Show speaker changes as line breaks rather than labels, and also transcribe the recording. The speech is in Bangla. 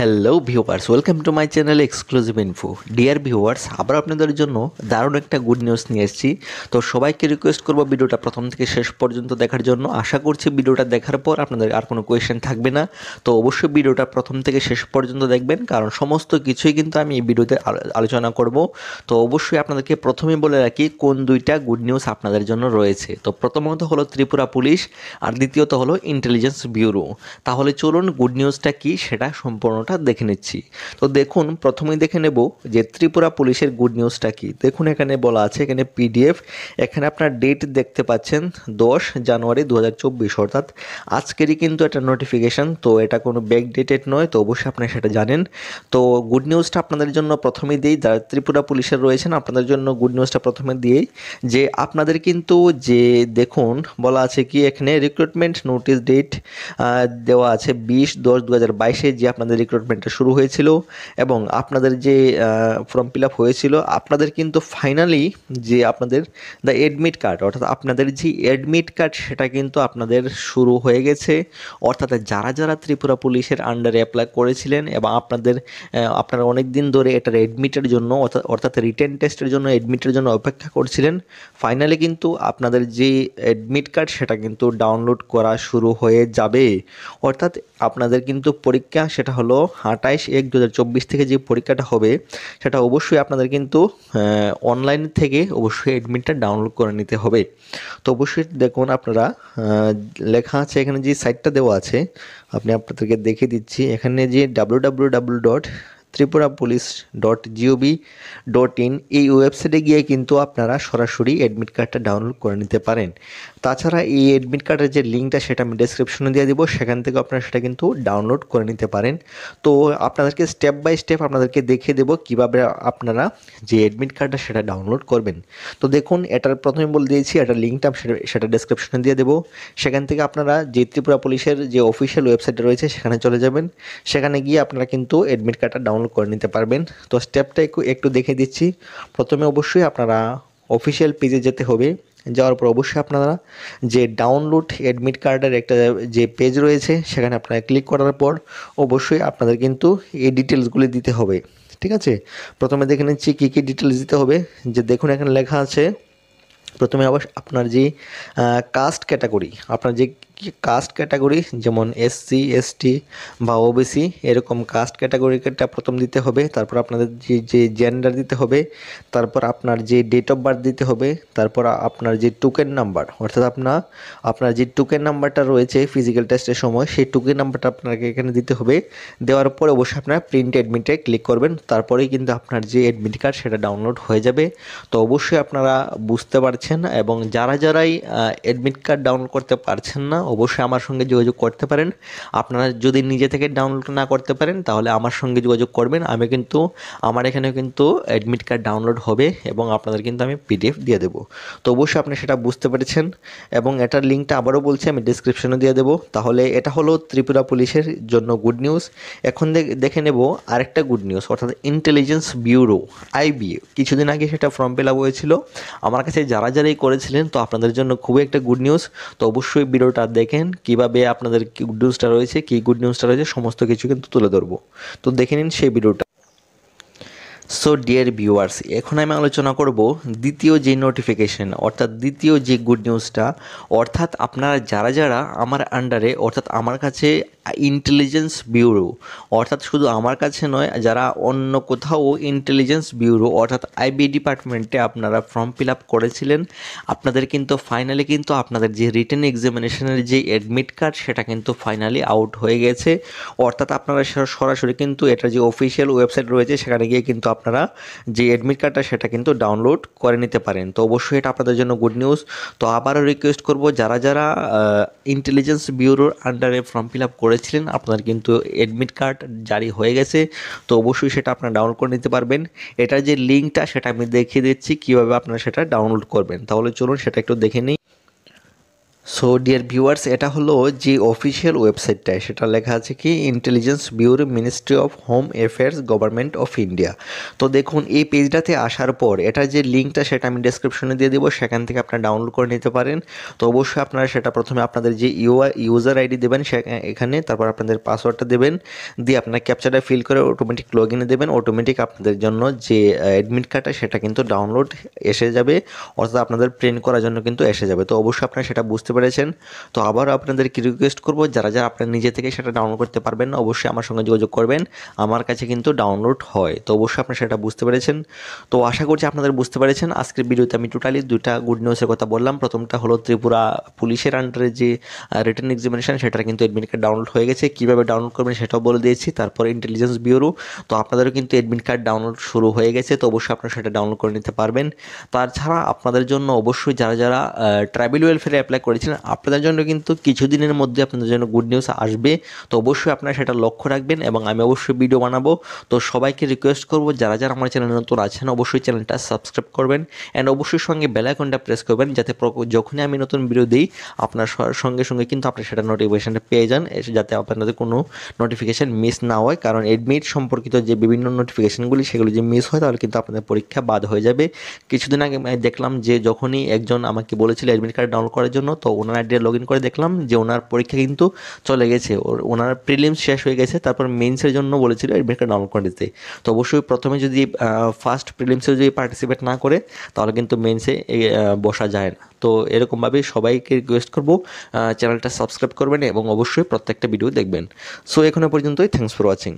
Hello viewers, welcome to my channel exclusive info. Dear viewers, আবার আপনাদের জন্য দারুণ একটা গুড নিউজ নিয়ে এসেছি। তো সবাইকে রিকোয়েস্ট করবো ভিডিওটা প্রথম থেকে শেষ পর্যন্ত দেখার জন্য। আশা করছি ভিডিওটা দেখার পর আপনাদের আর কোনো কোয়েশ্চেন থাকবে না। তো অবশ্যই ভিডিওটা প্রথম থেকে শেষ পর্যন্ত দেখবেন, কারণ সমস্ত কিছুই কিন্তু আমি এই ভিডিওতে আলোচনা করব। তো অবশ্যই আপনাদেরকে প্রথমেই বলে রাখি কোন দুইটা গুড নিউজ আপনাদের জন্য রয়েছে। তো প্রথমত হলো ত্রিপুরা পুলিশ, আর দ্বিতীয়ত হলো ইন্টেলিজেন্স ব্যুরো। তাহলে চলুন গুড নিউজটা কি সেটা সম্পূর্ণটা দেখে নিচ্ছি। তো দেখুন, প্রথমেই দেখে নেব যে ত্রিপুরা পুলিশের গুড নিউজটা কি। দেখুন, এখানে বলা আছে, এখানে পিডিএফ, এখানে আপনার ডেট দেখতে পাচ্ছেন 10 জানুয়ারি 2024, অর্থাৎ আজকেরই কিন্তু একটা নোটিফিকেশান। তো এটা কোনো ব্যাক ডেটেড নয়, তো অবশ্যই আপনারা সেটা জানেন। তো গুড নিউজটা আপনাদের জন্য প্রথমেই দিই, যারা ত্রিপুরা পুলিশের রয়েছেন আপনাদের জন্য গুড নিউজটা প্রথমে দিয়েই, যে আপনাদের কিন্তু যে দেখুন বলা আছে কি, এখানে রিক্রুটমেন্ট নোটিশ ডেট দেওয়া আছে 20/10/2022, যে আপনাদের রিক্রুটমেন্টটা শুরু হয়েছিল এবং আপনাদের যে ফর্ম ফিল আপ হয়েছিল, আপনাদের কিন্তু ফাইনালি যে আপনাদের দ্য অ্যাডমিট কার্ড, অর্থাৎ আপনাদের যে অ্যাডমিট কার্ড সেটা কিন্তু আপনাদের শুরু হয়ে গেছে। অর্থাৎ যারা যারা ত্রিপুরা পুলিশের আন্ডারে অ্যাপ্লাই করেছিলেন এবং আপনারা অনেক দিন ধরে এটার অ্যাডমিটের জন্য অর্থাৎ রিটেন টেস্টের জন্য অ্যাডমিটের জন্য অপেক্ষা করছিলেন, ফাইনালি কিন্তু আপনাদের যে অ্যাডমিট কার্ড সেটা কিন্তু ডাউনলোড করা শুরু হয়ে যাবে। অর্থাৎ আপনাদের কিন্তু পরীক্ষা সেটা হলো 28/1/2024 থেকে যে পরীক্ষাটা হবে সেটা অবশ্যই আপনাদের কিন্তু অনলাইন থেকে অবশ্যই অ্যাডমিটটা ডাউনলোড করে নিতে হবে। তো অবশ্যই দেখুন, আপনারা লেখা আছে এখানে যে সাইটটা দেওয়া আছে, আপনাদেরকে দেখিয়ে দিচ্ছি। এখানে যে www.tripurapolice.gov.in এই ওয়েবসাইটে গিয়ে কিন্তু আপনারা সরাসরি অ্যাডমিট কার্ডটা ডাউনলোড করে নিতে পারেন। তাছাড়া এই অ্যাডমিট কার্ডের যে লিঙ্কটা সেটা আমি ডেসক্রিপশনে দিয়ে দেবো, সেখান থেকে আপনারা সেটা কিন্তু ডাউনলোড করে নিতে পারেন। তো আপনাদেরকে স্টেপ বাই স্টেপ আপনাদেরকে দেখিয়ে দেবো কীভাবে আপনারা যে অ্যাডমিট কার্ডটা সেটা ডাউনলোড করবেন। তো দেখুন, এটার প্রথমে বলে দিয়েছি, এটার লিঙ্কটা সেটা ডেসক্রিপশনে দিয়ে দেবো। সেখান থেকে আপনারা যে ত্রিপুরা পুলিশের যে অফিসিয়াল ওয়েবসাইটে রয়েছে সেখানে চলে যাবেন। সেখানে গিয়ে আপনারা কিন্তু অ্যাডমিট কার্ডটা ডাউনলোড করে নিতে পারবেন। তো স্টেপটা একটু দেখে দিচ্ছি। প্রথমে অবশ্যই আপনারা অফিসিয়াল পেজে যেতে হবে। যাওয়ার পর অবশ্যই আপনারা যে ডাউনলোড অ্যাডমিট কার্ডের একটা যে পেজ রয়েছে সেখানে আপনারা ক্লিক করার পর অবশ্যই আপনাদের কিন্তু এই ডিটেলসগুলি দিতে হবে। ঠিক আছে, প্রথমে দেখে নিচ্ছি কী কী ডিটেলস দিতে হবে। যে দেখুন, এখানে লেখা আছে প্রথমে আপনার যে কাস্ট ক্যাটাগরি, আপনার যে কাস্ট ক্যাটাগরি, যেমন SC ST বা OBC, এরকম কাস্ট ক্যাটাগরিটা প্রথম দিতে হবে। তারপর আপনাদের যে জেন্ডার দিতে হবে, তারপর আপনার যে ডেট অফ বার্থ দিতে হবে, তারপর আপনার যে টোকেন নাম্বার, অর্থাৎ আপনার যে টোকেন নাম্বারটা রয়েছে ফিজিক্যাল টেস্টের সময়, সেই টোকেন নাম্বারটা আপনাকে এখানে দিতে হবে। দেওয়ার পরে অবশ্যই আপনারা প্রিন্ট অ্যাডমিটে ক্লিক করবেন, তারপরেই কিন্তু আপনার যে অ্যাডমিট কার্ড সেটা ডাউনলোড হয়ে যাবে। তো অবশ্যই আপনারা বুঝতে পারছেন, এবং যারাই অ্যাডমিট কার্ড ডাউনলোড করতে পারছেন না অবশ্যই আমার সঙ্গে যোগাযোগ করতে পারেন। আপনারা যদি নিজে থেকে ডাউনলোড না করতে পারেন তাহলে আমার সঙ্গে যোগাযোগ করবেন। আমার এখানে কিন্তু অ্যাডমিট কার্ড ডাউনলোড হবে এবং আপনাদের কিন্তু আমি PDF দিয়ে দেবো। তো অবশ্যই আপনি সেটা বুঝতে পেরেছেন, এবং এটার লিঙ্কটা আবারও বলছি আমি ডিসক্রিপশনে দিয়ে দেবো। তাহলে এটা হলো ত্রিপুরা পুলিশের জন্য গুড নিউজ। এখন দেখে নেব আরেকটা গুড নিউজ, অর্থাৎ ইন্টেলিজেন্স ব্যুরো IBA। কিছুদিন আগে সেটা ফর্ম ফিল আপ হয়েছিল আমার কাছে, যারাই করেছিলেন। তো আপনাদের জন্য খুবই একটা গুড নিউজ। তো অবশ্যই ভিডিওটা দেখেন কীভাবে আপনাদের কি গুড নিউজটা রয়েছে সমস্ত কিছু কিন্তু তুলে ধরবো। তো দেখে নিন সেই ভিডিওটা। সো ডিয়ার ভিউয়ার্স, এখন আমি আলোচনা করব দ্বিতীয় যে নোটিফিকেশন, অর্থাৎ দ্বিতীয় যে গুড নিউজটা। অর্থাৎ আপনারা যারা আমার আন্ডারে, অর্থাৎ আমার কাছে ইন্টেলিজেন্স ব্যুরো, অর্থাৎ শুধু আমার কাছে নয়, যারা অন্য কোথাও ইন্টেলিজেন্স ব্যুরো অর্থাৎ IB ডিপার্টমেন্টে আপনারা ফর্ম ফিল আপ করেছিলেন, আপনাদের কিন্তু ফাইনালি কিন্তু আপনাদের যে রিটেন এক্সামিনেশনের যে অ্যাডমিট কার্ড সেটা কিন্তু ফাইনালি আউট হয়ে গেছে। অর্থাৎ আপনারা সরাসরি কিন্তু এটার যে অফিসিয়াল ওয়েবসাইট রয়েছে সেখানে গিয়ে কিন্তু আপনারা যে অ্যাডমিট কার্ডটা সেটা কিন্তু ডাউনলোড করে নিতে পারেন। তো অবশ্যই এটা আপনাদের জন্য গুড নিউজ। তো আবারও রিকোয়েস্ট করব, যারা ইন্টেলিজেন্স ব্যুরোর আন্ডারে ফর্ম ফিল আপ করেছিলেন আপনাদের কিন্তু অ্যাডমিট কার্ড জারি হয়ে গেছে। তো অবশ্যই সেটা আপনারা ডাউনলোড করে নিতে পারবেন। এটার যে লিঙ্কটা সেটা আমি দেখিয়ে দিচ্ছি কীভাবে আপনারা সেটা ডাউনলোড করবেন। তাহলে চলুন সেটা একটু দেখে নিই। সো ডিয়ার ভিউয়ার্স, এটা হলো যে অফিসিয়াল ওয়েবসাইটটা, সেটা লেখা আছে কি intelligence bureau, ministry of home affairs, government of India. তো দেখুন এই পেজটাতে আসার পর এটার যে লিঙ্কটা সেটা আমি ডেসক্রিপশনে দিয়ে দেবো, সেখান থেকে আপনারা ডাউনলোড করে নিতে পারেন। তো অবশ্যই আপনারা সেটা প্রথমে আপনাদের যে ইউজার আইডি দেবেন এখানে, তারপর আপনাদের পাসওয়ার্ডটা দেবেন, দিয়ে আপনার ক্যাপচারটা ফিল করে অটোমেটিক লগ ইনে দেবেন। অটোমেটিক আপনাদের জন্য যে অ্যাডমিট কার্ডটা সেটা কিন্তু ডাউনলোড এসে যাবে, অর্থাৎ আপনাদের প্রিন্ট করার জন্য কিন্তু এসে যাবে। তো অবশ্যই আপনারা সেটা বুঝতে পেরেছেন। তো আবার আপনাদেরকে রিকোয়েস্ট করব, যারা যারা আপনারা নিজে থেকে সেটা ডাউনলোড করতে পারবেন না, অবশ্যই আমার সঙ্গে যোগাযোগ করবেন, আমার কাছে কিন্তু ডাউনলোড হয়। তো অবশ্যই আপনারা সেটা বুঝতে পেরেছেন। তো আশা করছি আপনাদের বুঝতে পেরেছেন। আজকের ভিডিওতে আমি টোটালি দুইটা গুড নিউজের কথা বললাম। প্রথমটা হলো ত্রিপুরা পুলিশের আন্ডারে যে রিটেন এক্সামিনেশন, সেটার কিন্তু অ্যাডমিট কার্ড ডাউনলোড হয়ে গেছে, কীভাবে ডাউনলোড করবেন সেটাও বলে দিয়েছি। তারপর ইন্টেলিজেন্স ব্যুরো, তো আপনাদেরও কিন্তু অ্যাডমিট কার্ড ডাউনলোড শুরু হয়ে গেছে, তো অবশ্যই আপনারা সেটা ডাউনলোড করে নিতে পারবেন। তাছাড়া আপনাদের জন্য অবশ্যই যারা যারা ট্রাইবাল ওয়েলফেয়ারে অ্যাপ্লাই করেছিলেন, আপনাদের জন্য কিন্তু কিছুদিনের মধ্যে আপনাদের জন্য গুড নিউজ আসবে। তো অবশ্যই আপনারা সেটা লক্ষ্য রাখবেন এবং আমি অবশ্যই ভিডিও বানাবো। তো সবাইকে রিকোয়েস্ট করব, যারা যারা আমার চ্যানেলে নতুন আছেন অবশ্যই চ্যানেলটা সাবস্ক্রাইব করবেন অ্যান্ড অবশ্যই সঙ্গে বেল আইকনটা প্রেস করবেন, যাতে যখনই আমি নতুন ভিডিও দিই আপনার সঙ্গে সঙ্গে কিন্তু আপনি সেটা নোটিফিকেশানটা পেয়ে যান, যাতে আপনাদের কোনো নোটিফিকেশান মিস না হয়। কারণ এডমিট সম্পর্কিত যে বিভিন্ন নোটিফিকেশানগুলি সেগুলি যে মিস হয় তাহলে কিন্তু আপনাদের পরীক্ষা বাদ হয়ে যাবে। কিছুদিন আগে দেখলাম যে যখনই একজন আমাকে বলেছিল অ্যাডমিট কার্ড ডাউনলোড করার জন্য, তো ওনার আইডি লগ ইন করে দেখলাম যে ওনার পরীক্ষা কিন্তু চলে গেছে, ওনার প্রিলিমস শেষ হয়ে গেছে, তারপর মেইনসের জন্য বলেছিল অ্যাডমিট কার্ড ডাউনলোড করে দিতে। তো অবশ্যই প্রথমে যদি ফার্স্ট প্রিলিমসে যদি পার্টিসিপেট না করে তাহলে কিন্তু মেইনসে বসা যায় না। তো এরকমভাবে সবাইকে রিকোয়েস্ট করবো চ্যানেলটা সাবস্ক্রাইব করবেন এবং অবশ্যই প্রত্যেকটা ভিডিও দেখবেন। সো এখনো পর্যন্তই, থ্যাঙ্কস ফর ওয়াচিং।